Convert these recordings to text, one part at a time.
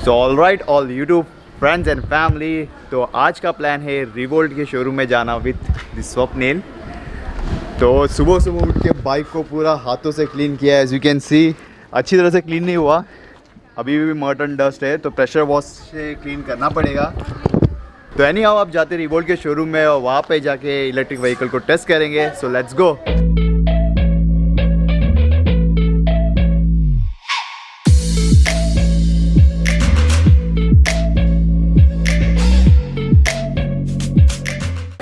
So all right all YouTube friends and family, तो आज का प्लान है रिवोल्ट के शोरूम में जाना विथ द स्वप्निल। तो सुबह सुबह उठ के बाइक को पूरा हाथों से क्लीन किया है। एज यू कैन सी अच्छी तरह से क्लीन नहीं हुआ, अभी भी मर्ट एंड डस्ट है, तो प्रेशर वॉश से क्लीन करना पड़ेगा। तो एनी हाउ आप जाते रिवोल्ट के शोरूम में और वहाँ पे जाके इलेक्ट्रिक व्हीकल को टेस्ट करेंगे। So let's go.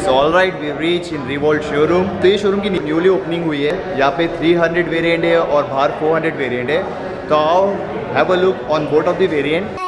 Alright we reach in Revolt showroom. तो ये शोरूम की न्यूली ओपनिंग हुई है। यहाँ पे 300 वेरिएंट है और बाहर 400 वेरिएंट है। तो आओ have a look on both of the variant.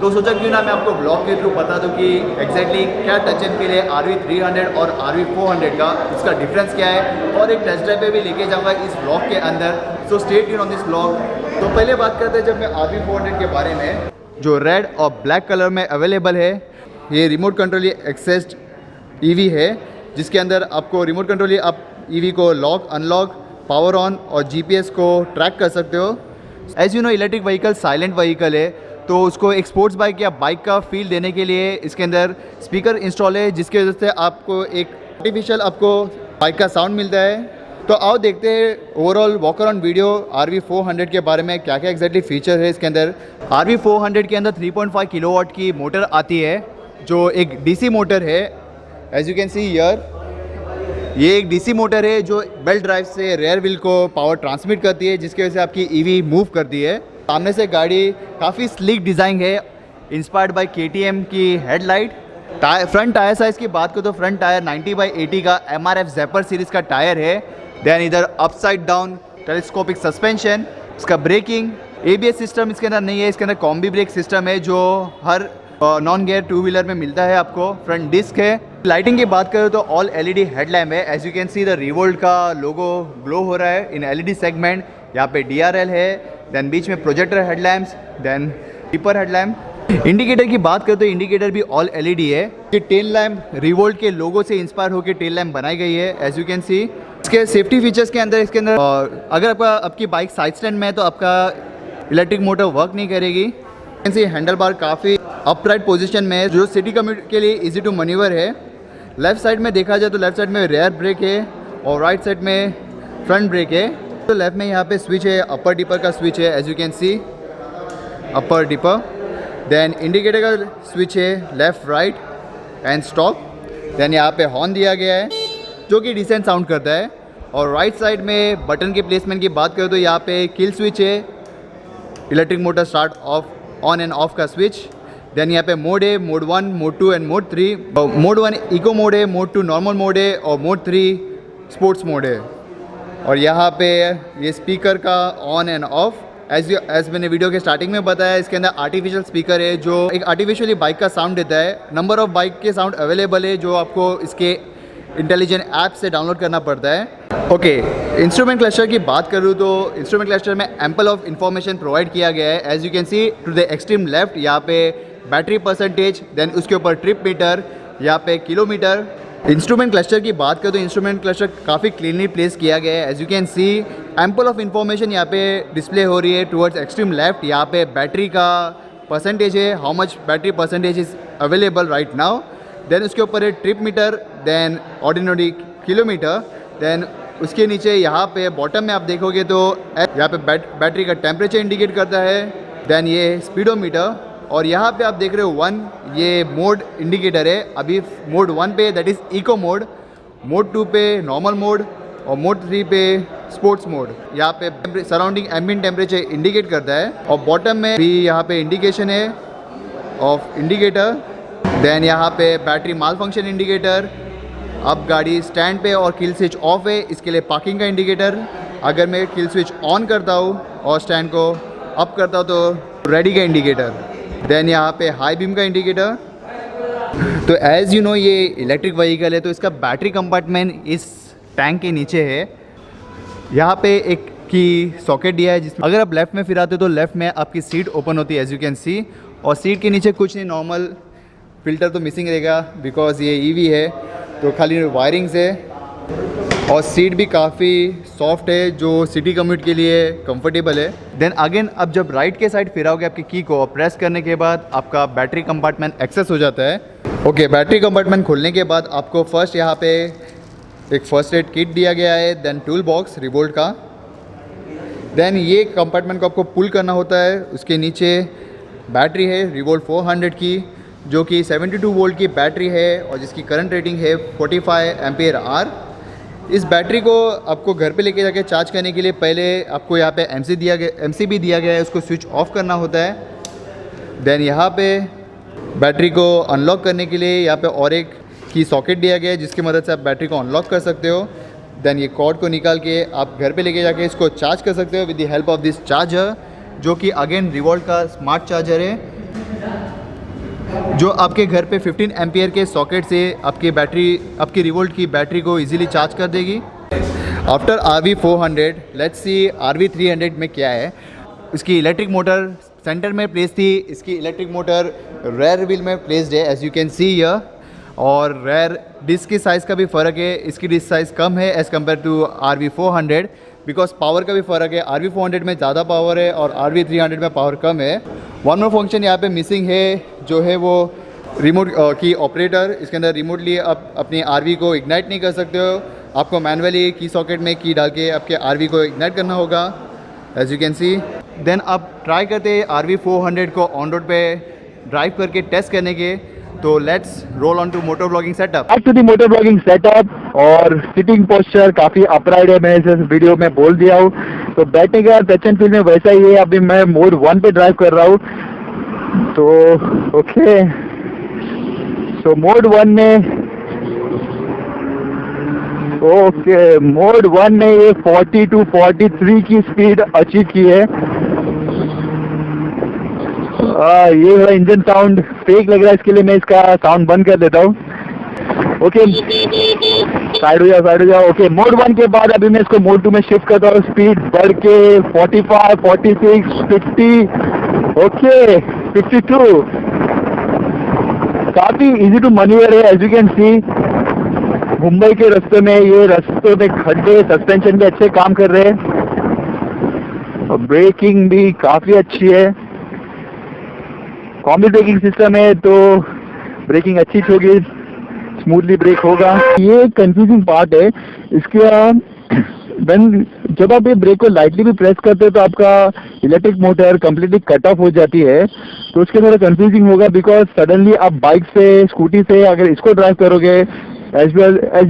तो सोचा क्यों ना मैं आपको ब्लॉग के थ्रू बता दूं कि एग्जैक्टली क्या टच एंड फील है RV300 और RV400 का, उसका डिफरेंस क्या है, और एक टेस्ट ड्राइव पे भी लेके जाऊंगा इस ब्लॉग के अंदर। So stay tune on this blog. तो पहले बात करते हैं जब मैं RV400 के बारे में, जो रेड और ब्लैक कलर में अवेलेबल है। ये रिमोट कंट्रोल एक्सेस्ड EV है, जिसके अंदर आपको रिमोट कंट्रोल आप EV को लॉक अनलॉक, पावर ऑन और GPS को ट्रैक कर सकते हो। As you know electric vehicle silent vehicle है, तो उसको एक स्पोर्ट्स बाइक या बाइक का फील देने के लिए इसके अंदर स्पीकर इंस्टॉल है, जिसकी वजह से आपको एक आर्टिफिशियल आपको बाइक का साउंड मिलता है। तो आओ देखते हैं overall walk around video RV400 के बारे में क्या क्या एग्जैक्टली फीचर है इसके अंदर। RV400 के अंदर 3.5 किलोवाट की मोटर आती है, जो एक DC मोटर है। As you can see here, ये एक DC मोटर है जो बेल्ट ड्राइव से रेयर व्हील को पावर ट्रांसमिट करती है, जिसकी वजह से आपकी EV मूव करती है। सामने से गाड़ी काफ़ी स्लीक डिज़ाइन है, इंस्पायर्ड बाय KTM की हेडलाइट। फ्रंट टायर साइज़ की बात करो तो फ्रंट टायर 90/80 का MRF ज़ेपर सीरीज़ का टायर है। देन इधर अपसाइड डाउन टेलीस्कोपिक सस्पेंशन। इसका ब्रेकिंग ABS सिस्टम इसके अंदर नहीं है, इसके अंदर कॉम्बी ब्रेक सिस्टम है, जो हर नॉन गियर टू व्हीलर में मिलता है आपको। फ्रंट डिस्क है। लाइटिंग की बात करें तो ऑल LED हेडलैम्प है। As you can see the Revolt का लोगो ग्लो हो रहा है इन LED सेगमेंट। यहाँ पे DRL है, देन बीच में projector headlamps, then tipper headlamp. Indicator की बात करें तो इंडिकेटर भी ऑल LED है। ये टेल लैम्प रिवोल्ट के लोगो से इंस्पायर होकर टेल लैम्प बनाई गई है। एज यू कैन सी इसके सेफ्टी फीचर्स के अंदर, इसके अंदर अगर आपकी बाइक साइड स्टैंड में है तो आपका इलेक्ट्रिक मोटर वर्क नहीं करेगी। हैंडल बार काफ़ी अपराइट पोजीशन में है, जो सिटी कम्यूट के लिए इजी टू मैन्यूवर है। लेफ्ट साइड में देखा जाए तो लेफ्ट साइड में रेयर ब्रेक है और राइट साइड में फ्रंट ब्रेक है। तो लेफ्ट में यहाँ पे स्विच है, अपर डिपर का स्विच है। As you can see upper dipper. Then indicator का स्विच है, left right and stop. Then यहाँ पे हॉर्न दिया गया है, जो कि डिसेंट साउंड करता है। और राइट साइड में बटन के प्लेसमेंट की बात करें तो यहाँ पे किल स्विच है, electric motor start off on and off का स्विच। देन यहाँ पे मोड है, mode 1, mode 2 and mode 3। Mode 1 eco mode है, मोड 2 नॉर्मल मोड है और मोड 3 स्पोर्ट्स मोड है। और यहाँ पे ये स्पीकर का ऑन एंड ऑफ, एज मैंने वीडियो के स्टार्टिंग में बताया, इसके अंदर आर्टिफिशियल स्पीकर है, जो एक आर्टिफिशियली बाइक का साउंड देता है। नंबर ऑफ बाइक के साउंड अवेलेबल है, जो आपको इसके इंटेलिजेंट ऐप से डाउनलोड करना पड़ता है। ओके, इंस्ट्रूमेंट क्लस्टर की बात करूँ तो इंस्ट्रूमेंट क्लस्टर में एम्पल ऑफ इन्फॉर्मेशन प्रोवाइड किया गया है। As you can see to the extreme left यहाँ पे बैटरी परसेंटेज, देन उसके ऊपर ट्रिप मीटर, यहाँ पे किलोमीटर। इंस्ट्रूमेंट क्लस्टर की बात करें तो इंस्ट्रूमेंट क्लस्टर काफ़ी क्लीनली प्लेस किया गया है। As you can see ample of information यहाँ पे डिस्प्ले हो रही है टुवर्ड्स एक्सट्रीम लेफ्ट। यहाँ पे बैटरी का परसेंटेज है, how much battery percentage is available right now. Then उसके ऊपर है trip meter, then ordinary kilometre. Then उसके नीचे यहाँ पे बॉटम में आप देखोगे तो यहाँ पे बैटरी का टेम्परेचर इंडिकेट करता है। देन ये स्पीडोमीटर, और यहाँ पे आप देख रहे हो 1, ये मोड इंडिकेटर है। अभी मोड 1 पे that is eco mode, mode 2 पे नॉर्मल मोड और मोड 3 पे स्पोर्ट्स मोड। यहाँ पे सराउंडिंग एम्बिएंट टेम्परेचर इंडिकेट करता है और बॉटम में भी यहाँ पे इंडिकेशन है ऑफ इंडिकेटर। देन यहाँ पे बैटरी माल फंक्शन इंडिकेटर। अब गाड़ी स्टैंड पे और किल स्विच ऑफ है, इसके लिए पार्किंग का इंडिकेटर। अगर मैं किल स्विच ऑन करता हूँ और स्टैंड को अप करता हूँ तो रेडी का इंडिकेटर। देन यहाँ पे हाई बीम का इंडिकेटर। तो एज़ यू नो ये इलेक्ट्रिक व्हीकल है तो इसका बैटरी कंपार्टमेंट इस टैंक के नीचे है। यहाँ पे एक की सॉकेट दिया है जिसमें अगर आप लेफ़्ट में फिराते हो तो लेफ़्ट में आपकी सीट ओपन होती है एज़ यू कैन सी। और सीट के नीचे कुछ नहीं, नॉर्मल फ़िल्टर तो मिसिंग रहेगा बिकॉज ये ईवी है तो खाली वायरिंग से। और सीट भी काफ़ी सॉफ्ट है जो सिटी कम्यूट के लिए कंफर्टेबल है। देन अगेन अब जब राइट के साइड फिराओगे आपकी की को प्रेस करने के बाद आपका बैटरी कंपार्टमेंट एक्सेस हो जाता है। ओके, बैटरी कंपार्टमेंट खोलने के बाद आपको फर्स्ट यहाँ पे एक फर्स्ट एड किट दिया गया है, देन टूल बॉक्स रिवोल्ट का। देन ये कंपार्टमेंट को आपको पुल करना होता है, उसके नीचे बैटरी है रिवोल्ट 400 की जो कि 72 वोल्ट की बैटरी है और जिसकी करंट रेटिंग है 45 एम्पियर आर। इस बैटरी को आपको घर पे लेके जाके चार्ज करने के लिए पहले आपको यहाँ पे एमसी भी दिया गया है, उसको स्विच ऑफ करना होता है। देन यहाँ पे बैटरी को अनलॉक करने के लिए यहाँ पे और एक की सॉकेट दिया गया है जिसकी मदद से आप बैटरी को अनलॉक कर सकते हो। देन ये कॉर्ड को निकाल के आप घर पे लेके जाके इसको चार्ज कर सकते हो with the help of this charger जो कि अगेन रिवोल्ट का स्मार्ट चार्जर है जो आपके घर पे 15 एम्पियर के सॉकेट से आपकी रिवोल्ट की बैटरी को इजीली चार्ज कर देगी। After RV400 let's see RV300 में क्या है। इसकी इलेक्ट्रिक मोटर सेंटर में प्लेस थी, इसकी इलेक्ट्रिक मोटर रेयर व्हील में प्लेस्ड है as you can see here. और रेयर डिस्क की साइज़ का भी फ़र्क है, इसकी डिस्क साइज़ कम है as compare to RV400 because power का भी फ़र्क है। RV400 में ज़्यादा पावर है और RV300 में पावर कम है। वन मोर फंक्शन यहाँ पे मिसिंग है जो है वो रिमोट की ऑपरेटर। इसके अंदर रिमोटली आप अपनी RV को इग्नाइट नहीं कर सकते हो, आपको मैनुअली की सॉकेट में की डाल के आपके RV को इग्नाइट करना होगा as you can see. Then आप ट्राई करते हैं RV400 को ऑन रोड पे ड्राइव करके टेस्ट करने के। तो let's roll on to motor blogging setup. Back to the motor blogging setup. और सिटिंग पोस्चर काफी अपराइट है, मैं इस वीडियो में बोल दिया हूँ। तो बैठने का टच एंड फील में वैसा ही है। अभी मैं मोड 1 पे ड्राइव कर रहा हूँ तो ओके। तो मोड 1 ने ये 40 to 43 की स्पीड अचीव की है। ये वाला इंजन साउंड फेक लग रहा है, इसके लिए मैं इसका साउंड बंद कर देता हूँ। ओके, साइड हो जाओ। ओके, मोड 1 के बाद अभी मैं इसको मोड 2 में शिफ्ट करता हूँ। स्पीड बढ़ के 45, 46, 50, ओके 52। काफी इजी टू मैन्यूवर है as you can see. Mumbai के रास्ते में ये रास्तों में खड्डे, सस्पेंशन भी अच्छे काम कर रहे हैं और ब्रेकिंग भी काफी अच्छी है। कॉम्बी ब्रेकिंग सिस्टम है तो ब्रेकिंग अच्छी होगी, स्मूथली ब्रेक होगा। ये कंफ्यूजिंग पार्ट है इसका। जब आप ये ब्रेक को लाइटली भी प्रेस करते हो तो आपका electric motor completely cut off हो जाती है। तो उसके थोड़ा कंफ्यूजिंग होगा बिकॉज सडनली आप बाइक से, स्कूटी से अगर इसको ड्राइव करोगे एज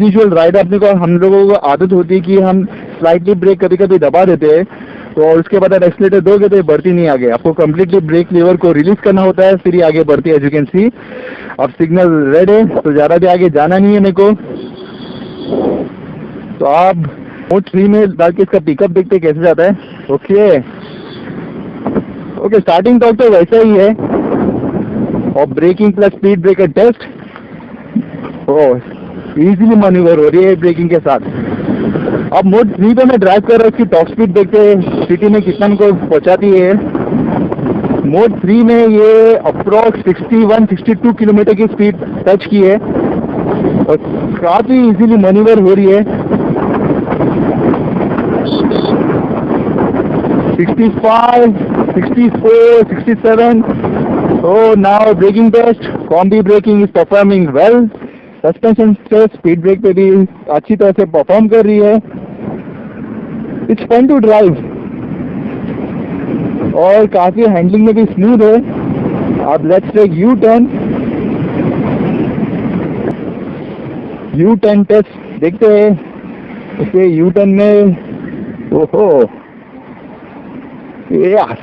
यूजुअल राइड अपने को, हम लोगों को आदत होती है कि हम स्लाइटली ब्रेक कभी कभी दबा देते हैं तो और उसके बाद आप एक्सीलेटर दोगे तो ये बढ़ती नहीं आगे। आपको कम्प्लीटली ब्रेक लीवर को रिलीज करना होता है फिर ये आगे बढ़ती है एज यू कैन सी। अब सिग्नल रेड है तो ज़्यादा भी आगे जाना नहीं है मेरे को। तो आप मोड 3 में डाल के इसका पिकअप देखते कैसे जाता है। ओके, स्टार्टिंग टॉर्क तो वैसा ही है और braking plus speed breaker test easily manoeuvre हो रही है ब्रेकिंग के साथ। अब मोड 3 पे मैं ड्राइव कर रहा हूँ, इसकी टॉप स्पीड देखते हैं सिटी में कितना को पहुँचाती है। मोड 3 में ये अप्रॉक्स 61-62 किलोमीटर की स्पीड टच की है और काफ़ी इजीली मैन्यूवर हो रही है। 65, 64, 67। So now braking test, combi braking is performing well. Suspension से स्पीड ब्रेक पे भी अच्छी तरह से परफॉर्म कर रही है। इट्स फन टू ड्राइव और काफ़ी हैंडलिंग में भी स्मूथ है। अब let's take U turn test देखते हैं इसके यू टर्न में। ओहो यस,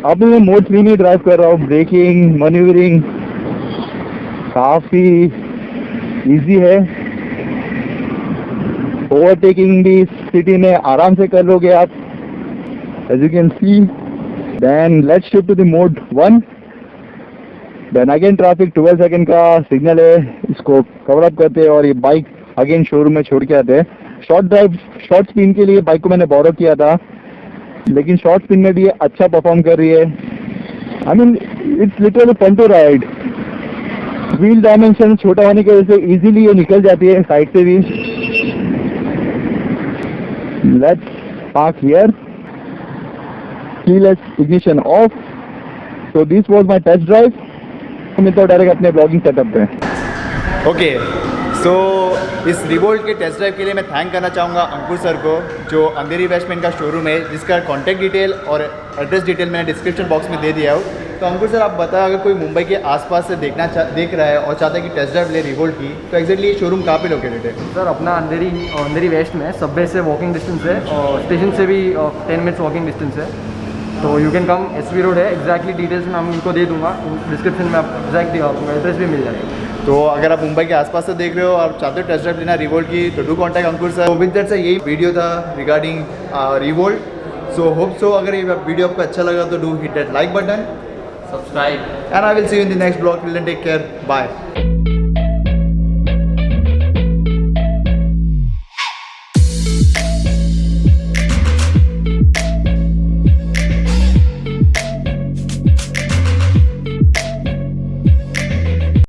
अब मैं मोड 3 में ड्राइव कर रहा हूँ। ब्रेकिंग मैन्यूवरिंग काफी इजी है, ओवरटेकिंग भी सिटी में आराम से कर लोगे आप, as you can see. Then let's shift to the mode 1। Then again traffic 12 second का सिग्नल है, इसको कवर अप करते हैं और ये बाइक अगेन शोरूम में छोड़ के आते हैं। शॉर्ट स्पिन के लिए बाइक को मैंने बोरो किया था, लेकिन शॉर्ट स्पिन में भी ये अच्छा परफॉर्म कर रही है। I mean it's literally fun to ride. Wheel dimension छोटा होने की वजह से इजीली ये निकल जाती है साइड से भी। Let's park here, keyless ignition off. So this was my test drive. मैं तो डायरेक्ट अपने ब्लॉगिंग सेटअप पे। ओके, सो इस रिवोल्ट के टेस्ट ड्राइव के लिए मैं थैंक करना चाहूँगा अंकुर सर को, जो अंधेरी वेस्ट में इनका शोरूम है, जिसका कॉन्टैक्ट डिटेल और एड्रेस डिटेल मैंने डिस्क्रिप्शन बॉक्स में दे दिया हूँ। तो अंकुर सर आप बताएं, अगर कोई मुंबई के आसपास से देख रहा है और चाहता है कि टेस्ट ड्राइव ले रिवोल्ट की, तो एक्जैक्टली शोरूम कहाँ पे लोकेटेड है? सर अपना अंधेरी वेस्ट में सबवे से वॉकिंग डिस्टेंस है और स्टेशन से भी 10 मिनट्स वॉकिंग डिस्टेंस है। तो you can come, SV road है। एग्जैक्टली डिटेल्स मैं उनको दे दूंगा डिस्क्रिप्शन में, आप एग्जैक्ट आपको एड्रेस भी मिल जाएगा। तो अगर आप मुंबई के आसपास से देख रहे हो और चाहते हो टेस्ट ड्राइव लेना रिवोल्ट की, तो do contact Ankur sir. With that sir यही वीडियो था regarding revolt. So hope so अगर ये वीडियो आपको अच्छा लगा तो do hit that like button, subscribe, and I will see you in the next vlog. Till then, take care. Bye.